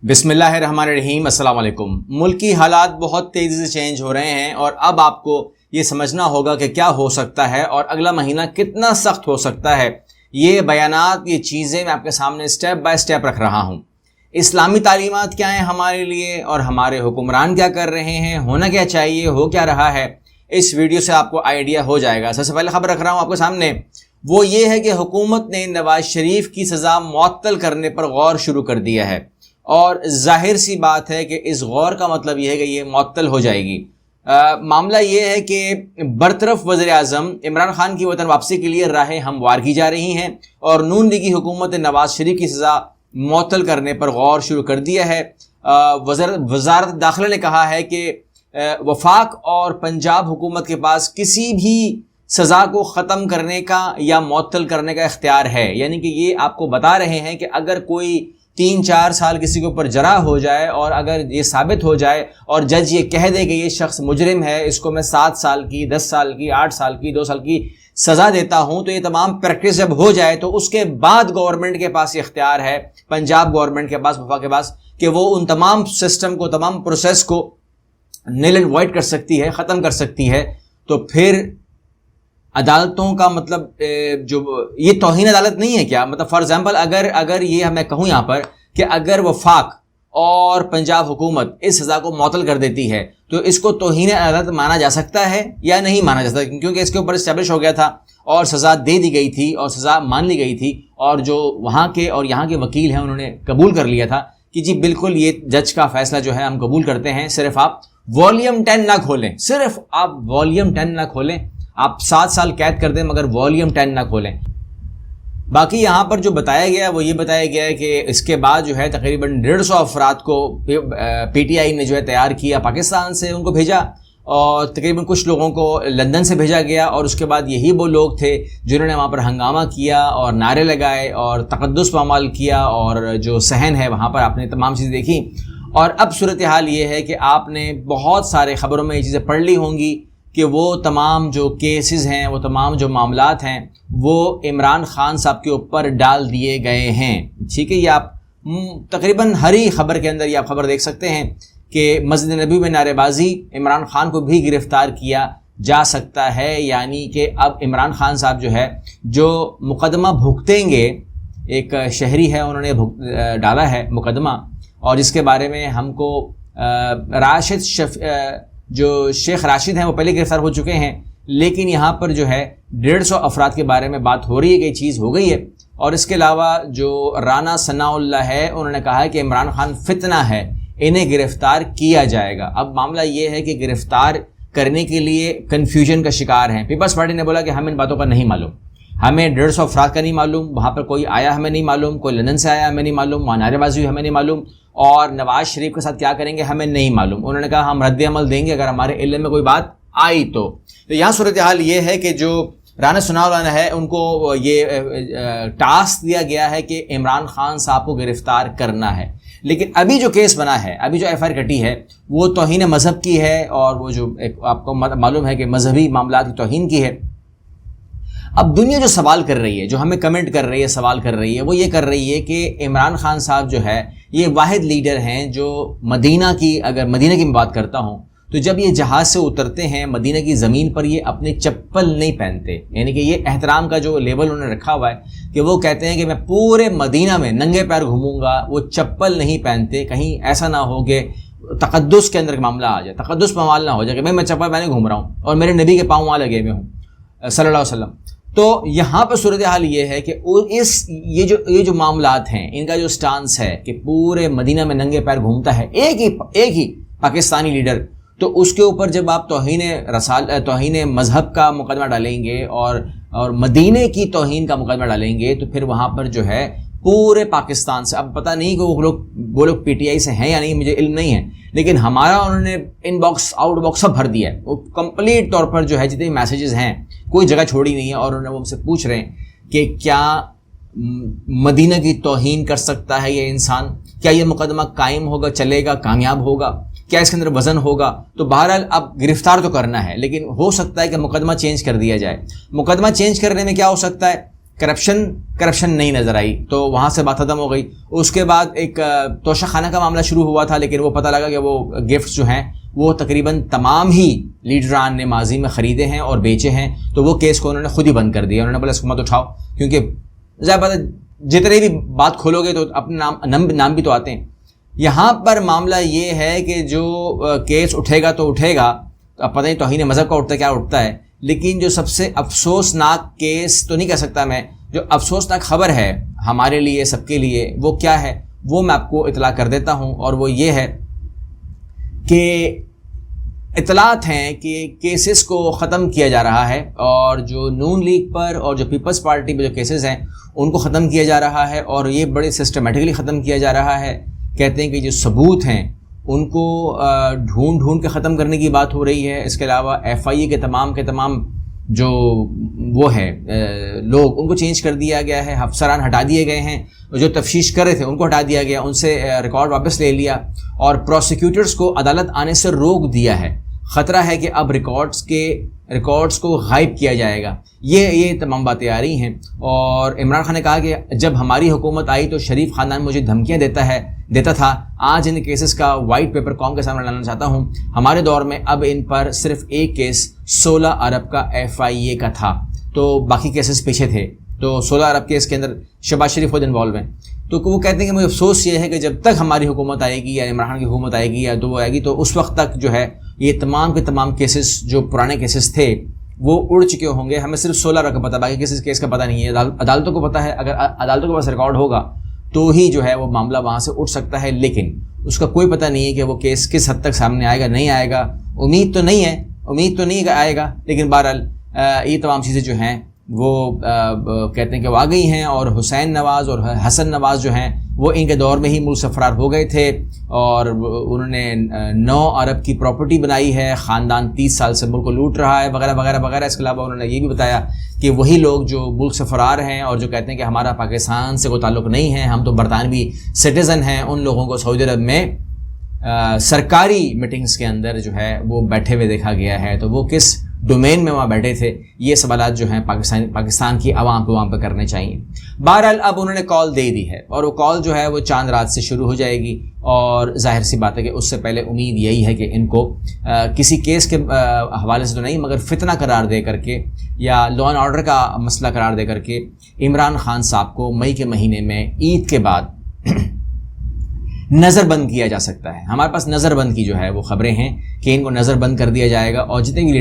بسم اللہ الرحمن الرحیم۔ السلام علیکم۔ ملکی حالات بہت تیزی سے چینج ہو رہے ہیں اور اب آپ کو یہ سمجھنا ہوگا کہ کیا ہو سکتا ہے اور اگلا مہینہ کتنا سخت ہو سکتا ہے۔ یہ بیانات، یہ چیزیں میں آپ کے سامنے سٹیپ بائی سٹیپ رکھ رہا ہوں۔ اسلامی تعلیمات کیا ہیں ہمارے لیے اور ہمارے حکمران کیا کر رہے ہیں، ہونا کیا چاہیے، ہو کیا رہا ہے، اس ویڈیو سے آپ کو آئیڈیا ہو جائے گا۔ سب سے پہلے خبر رکھ رہا ہوں آپ کے سامنے، وہ یہ ہے کہ حکومت نے نواز شریف کی سزا معطل کرنے پر غور شروع کر دیا ہے، اور ظاہر سی بات ہے کہ اس غور کا مطلب یہ ہے کہ یہ معطل ہو جائے گی۔ معاملہ یہ ہے کہ برطرف وزیر اعظم عمران خان کی وطن واپسی کے لیے راہیں ہموار کی جا رہی ہیں، اور نون لیگی حکومت نے نواز شریف کی سزا معطل کرنے پر غور شروع کر دیا ہے۔ وزارت داخلہ نے کہا ہے کہ وفاق اور پنجاب حکومت کے پاس کسی بھی سزا کو ختم کرنے کا یا معطل کرنے کا اختیار ہے، یعنی کہ یہ آپ کو بتا رہے ہیں کہ اگر کوئی 3-4 سال کسی کے اوپر جرح ہو جائے اور اگر یہ ثابت ہو جائے اور جج یہ کہہ دے کہ یہ شخص مجرم ہے، اس کو میں 7 سال کی، 10 سال کی، 8 سال کی، 2 سال کی سزا دیتا ہوں، تو یہ تمام پریکٹس جب ہو جائے تو اس کے بعد گورنمنٹ کے پاس یہ اختیار ہے، پنجاب گورنمنٹ کے پاس، وفاق کے پاس، کہ وہ ان تمام سسٹم کو، تمام پروسیس کو نیل اینڈ وائڈ کر سکتی ہے، ختم کر سکتی ہے۔ تو پھر عدالتوں کا مطلب جو یہ توہین عدالت نہیں ہے کیا؟ مطلب فار ایگزامپل اگر یہ میں کہوں یہاں پر کہ اگر وفاق اور پنجاب حکومت اس سزا کو معطل کر دیتی ہے تو اس کو توہین عدالت مانا جا سکتا ہے یا نہیں مانا جا سکتا، کیونکہ اس کے اوپر اسٹیبلش ہو گیا تھا اور سزا دے دی گئی تھی اور سزا مان لی گئی تھی، اور جو وہاں کے اور یہاں کے وکیل ہیں انہوں نے قبول کر لیا تھا کہ جی بالکل یہ جج کا فیصلہ جو ہے ہم قبول کرتے ہیں، صرف آپ والیوم 10 نہ کھولیں، صرف آپ والیوم 10 نہ کھولیں، آپ 7 سال قید کر دیں مگر والیوم 10 نہ کھولیں۔ باقی یہاں پر جو بتایا گیا وہ یہ بتایا گیا ہے کہ اس کے بعد جو ہے تقریباً 150 افراد کو پی ٹی آئی نے جو ہے تیار کیا، پاکستان سے ان کو بھیجا، اور تقریباً کچھ لوگوں کو لندن سے بھیجا گیا، اور اس کے بعد یہی وہ لوگ تھے جنہوں نے وہاں پر ہنگامہ کیا اور نعرے لگائے اور تقدس پامال کیا، اور جو صحن ہے وہاں پر آپ نے تمام چیزیں دیکھی۔ اور اب صورتحال یہ ہے کہ آپ نے بہت سارے خبروں میں یہ چیزیں پڑھ لی ہوں گی کہ وہ تمام جو کیسز ہیں، وہ تمام جو معاملات ہیں، وہ عمران خان صاحب کے اوپر ڈال دیے گئے ہیں۔ ٹھیک ہے، یہ آپ تقریباً ہر ہی خبر کے اندر یہ آپ خبر دیکھ سکتے ہیں کہ مسجد نبوی میں نعرے بازی، عمران خان کو بھی گرفتار کیا جا سکتا ہے، یعنی کہ اب عمران خان صاحب جو ہے جو مقدمہ بھگتیں گے، ایک شہری ہے انہوں نے ڈالا ہے مقدمہ، اور جس کے بارے میں ہم کو جو شیخ راشد ہیں وہ پہلے گرفتار ہو چکے ہیں، لیکن یہاں پر جو ہے 150 افراد کے بارے میں بات ہو رہی ہے کہ یہ چیز ہو گئی ہے۔ اور اس کے علاوہ جو رانا ثناء اللہ ہے انہوں نے کہا ہے کہ عمران خان فتنہ ہے، انہیں گرفتار کیا جائے گا۔ اب معاملہ یہ ہے کہ گرفتار کرنے کے لیے کنفیوژن کا شکار ہیں۔ پیپلز پارٹی نے بولا کہ ہمیں ان باتوں کا نہیں معلوم، ہمیں 150 افراد کا نہیں معلوم، وہاں پر کوئی آیا ہمیں نہیں معلوم، کوئی لندن سے آیا ہمیں نہیں معلوم، وہاں نعرے بازی ہوئی ہمیں نہیں معلوم، اور نواز شریف کے ساتھ کیا کریں گے ہمیں نہیں معلوم۔ انہوں نے کہا ہم رد عمل دیں گے اگر ہمارے علم میں کوئی بات آئی تو۔ یہاں صورتحال یہ ہے کہ جو رانا ثناء اللہ ہے ان کو یہ ٹاسک دیا گیا ہے کہ عمران خان صاحب کو گرفتار کرنا ہے، لیکن ابھی جو کیس بنا ہے، ابھی جو ایف آئی آر کٹی ہے وہ توہین مذہب کی ہے، اور وہ جو آپ کو معلوم ہے کہ مذہبی معاملات کی توہین کی ہے۔ اب دنیا جو سوال کر رہی ہے، جو ہمیں کمنٹ کر رہی ہے، سوال کر رہی ہے، وہ یہ کر رہی ہے کہ عمران خان صاحب جو ہے یہ واحد لیڈر ہیں جو مدینہ کی، اگر مدینہ کی میں بات کرتا ہوں تو جب یہ جہاز سے اترتے ہیں مدینہ کی زمین پر یہ اپنے چپل نہیں پہنتے، یعنی کہ یہ احترام کا جو لیول انہوں نے رکھا ہوا ہے کہ وہ کہتے ہیں کہ میں پورے مدینہ میں ننگے پیر گھوموں گا، وہ چپل نہیں پہنتے، کہیں ایسا نہ ہو کہ تقدس کے اندر معاملہ آ جائے، تقدس پامال نہ ہو جائے کہ میں چپل پہنے گھوم رہا ہوں اور میرے نبی کے پاؤں وہاں لگے ہوئے ہوں صلی اللہ علیہ وسلم۔ تو یہاں پہ صورتحال یہ ہے کہ یہ جو معاملات ہیں، ان کا جو سٹانس ہے کہ پورے مدینہ میں ننگے پیر گھومتا ہے ایک ہی پاکستانی لیڈر، تو اس کے اوپر جب آپ توہین مذہب کا مقدمہ ڈالیں گے اور مدینے کی توہین کا مقدمہ ڈالیں گے تو پھر وہاں پر جو ہے پورے پاکستان سے، اب پتہ نہیں کہ وہ لوگ پی ٹی آئی سے ہیں یا نہیں، مجھے علم نہیں ہے، لیکن ہمارا انہوں نے ان باکس آؤٹ باکس سب بھر دیا ہے، وہ کمپلیٹ طور پر جو ہے جتنے میسیجز ہیں کوئی جگہ چھوڑی نہیں ہے، اور انہوں نے وہ ہم سے پوچھ رہے ہیں کہ کیا مدینہ کی توہین کر سکتا ہے یہ انسان، کیا یہ مقدمہ قائم ہوگا، چلے گا، کامیاب ہوگا، کیا اس کے اندر وزن ہوگا؟ تو بہرحال اب گرفتار تو کرنا ہے، لیکن ہو سکتا ہے کہ مقدمہ چینج کر دیا جائے۔ مقدمہ چینج کرنے میں کیا ہو سکتا ہے؟ کرپشن نہیں نظر آئی، تو وہاں سے بات ختم ہو گئی۔ اس کے بعد ایک توشہ خانہ کا معاملہ شروع ہوا تھا، لیکن وہ پتہ لگا کہ وہ گفٹس جو ہیں وہ تقریباً تمام ہی لیڈران نے ماضی میں خریدے ہیں اور بیچے ہیں، تو وہ کیس کو انہوں نے خود ہی بند کر دیا۔ انہوں نے بولا اس کو مت اٹھاؤ، کیونکہ ظاہر بات ہے جتنے بھی بات کھولو گے تو اپنے نام بھی تو آتے ہیں۔ یہاں پر معاملہ یہ ہے کہ جو کیس اٹھے گا تو اٹھے گا، اب پتہ نہیں توہین مذہب کا اٹھتا ہے کیا اٹھتا ہے، لیکن جو سب سے افسوسناک کیس تو نہیں کہہ سکتا میں، جو افسوسناک خبر ہے ہمارے لیے سب کے لیے، وہ کیا ہے وہ میں آپ کو اطلاع کر دیتا ہوں، اور وہ یہ ہے کہ اطلاعات ہیں کہ کیسز کو ختم کیا جا رہا ہے، اور جو نون لیگ پر اور جو پیپلز پارٹی پہ جو کیسز ہیں ان کو ختم کیا جا رہا ہے، اور یہ بڑے سسٹمیٹکلی ختم کیا جا رہا ہے۔ کہتے ہیں کہ جو ثبوت ہیں ان کو ڈھونڈ کے ختم کرنے کی بات ہو رہی ہے۔ اس کے علاوہ FIA کے تمام جو وہ ہے لوگ، ان کو چینج کر دیا گیا ہے، افسران ہٹا دیے گئے ہیں، جو تفتیش کر رہے تھے ان کو ہٹا دیا گیا، ان سے ریکارڈ واپس لے لیا، اور پروسیکیوٹرز کو عدالت آنے سے روک دیا ہے۔ خطرہ ہے کہ اب ریکارڈز کو غائب کیا جائے گا۔ یہ تمام باتیں آ رہی ہیں، اور عمران خان نے کہا کہ جب ہماری حکومت آئی تو شریف خاندان مجھے دھمکیاں دیتا تھا، آج ان کیسز کا وائٹ پیپر قوم کے سامنے لانا چاہتا ہوں۔ ہمارے دور میں اب ان پر صرف ایک کیس 16 ارب کا FIA کا تھا، تو باقی کیسز پیچھے تھے، تو 16 ارب کیس کے اندر شہباز شریف خود انوالو ہیں۔ تو وہ کہتے ہیں کہ مجھے افسوس یہ ہے کہ جب تک ہماری حکومت آئے گی یا عمران خان کی حکومت آئے گی یا تو وہ آئے گی، تو اس وقت تک جو ہے یہ تمام کے تمام کیسز جو پرانے کیسز تھے وہ اڑ چکے ہوں گے۔ ہمیں صرف 16 ارب کا پتہ، باقی کیس کا پتہ نہیں ہے۔ عدالتوں کو پتہ ہے، اگر عدالتوں کے پاس ریکارڈ ہوگا تو ہی جو ہے وہ معاملہ وہاں سے اٹھ سکتا ہے، لیکن اس کا کوئی پتہ نہیں ہے کہ وہ کیس کس حد تک سامنے آئے گا نہیں آئے گا۔ امید تو نہیں کہ آئے گا، لیکن بہرحال یہ تمام چیزیں جو ہیں وہ کہتے ہیں کہ وہ آ گئی ہیں، اور حسین نواز اور حسن نواز جو ہیں وہ ان کے دور میں ہی ملک سے فرار ہو گئے تھے، اور انہوں نے 9 ارب کی پراپرٹی بنائی ہے، خاندان 30 سال سے ملک کو لوٹ رہا ہے، وغیرہ وغیرہ وغیرہ۔ اس کے علاوہ انہوں نے یہ بھی بتایا کہ وہی لوگ جو ملک سے فرار ہیں اور جو کہتے ہیں کہ ہمارا پاکستان سے کوئی تعلق نہیں ہے، ہم تو برطانوی سٹیزن ہیں، ان لوگوں کو سعودی عرب میں سرکاری میٹنگز کے اندر جو ہے وہ بیٹھے ہوئے دیکھا گیا ہے۔ تو وہ کس ڈومین میں وہاں بیٹھے تھے، یہ سوالات جو ہیں پاکستان کی عوام کو وہاں پہ کرنے چاہیے۔ بہرحال اب انہوں نے کال دے دی ہے، اور وہ کال جو ہے وہ چاند رات سے شروع ہو جائے گی، اور ظاہر سی بات ہے کہ اس سے پہلے امید یہی ہے کہ ان کو کسی کیس کے حوالے سے تو نہیں، مگر فتنہ قرار دے کر کے یا لا اینڈ آرڈر کا مسئلہ قرار دے کر کے عمران خان صاحب کو مئی کے مہینے میں عید کے بعد نظر بند کیا جا سکتا ہے۔ ہمارے پاس نظر بند کی جو ہے وہ خبریں ہیں کہ ان کو نظر بند کر دیا جائے گا، اور جتنے بھی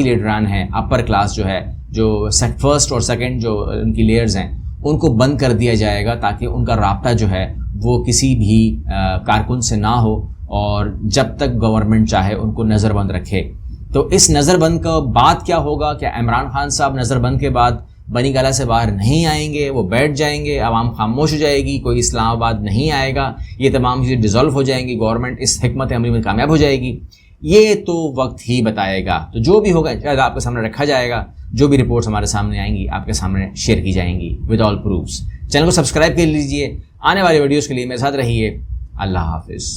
لیڈران ہیں اپر کلاس جو ہے، جو فرسٹ اور سیکنڈ جو ان کی لیئرز ہیں، ان کو بند کر دیا جائے گا، تاکہ ان کا رابطہ جو ہے وہ کسی بھی کارکن سے نہ ہو، اور جب تک گورنمنٹ چاہے ان کو نظر بند رکھے۔ تو اس نظر بند کا بعد کیا ہوگا؟ کہ عمران خان صاحب نظر بند کے بعد بنی گالہ سے باہر نہیں آئیں گے، وہ بیٹھ جائیں گے، عوام خاموش ہو جائے گی، کوئی اسلام آباد نہیں آئے گا، یہ تمام چیزیں ڈیزالو ہو جائیں گی، گورنمنٹ اس حکمت عملی میں کامیاب ہو جائے گی۔ یہ تو وقت ہی بتائے گا۔ تو جو بھی ہوگا شاید آپ کے سامنے رکھا جائے گا، جو بھی رپورٹس ہمارے سامنے آئیں گی آپ کے سامنے شیئر کی جائیں گی ود آل پروفس۔ چینل کو سبسکرائب کر لیجئے، آنے والی ویڈیوز کے لیے میرے ساتھ رہیے۔ اللہ حافظ۔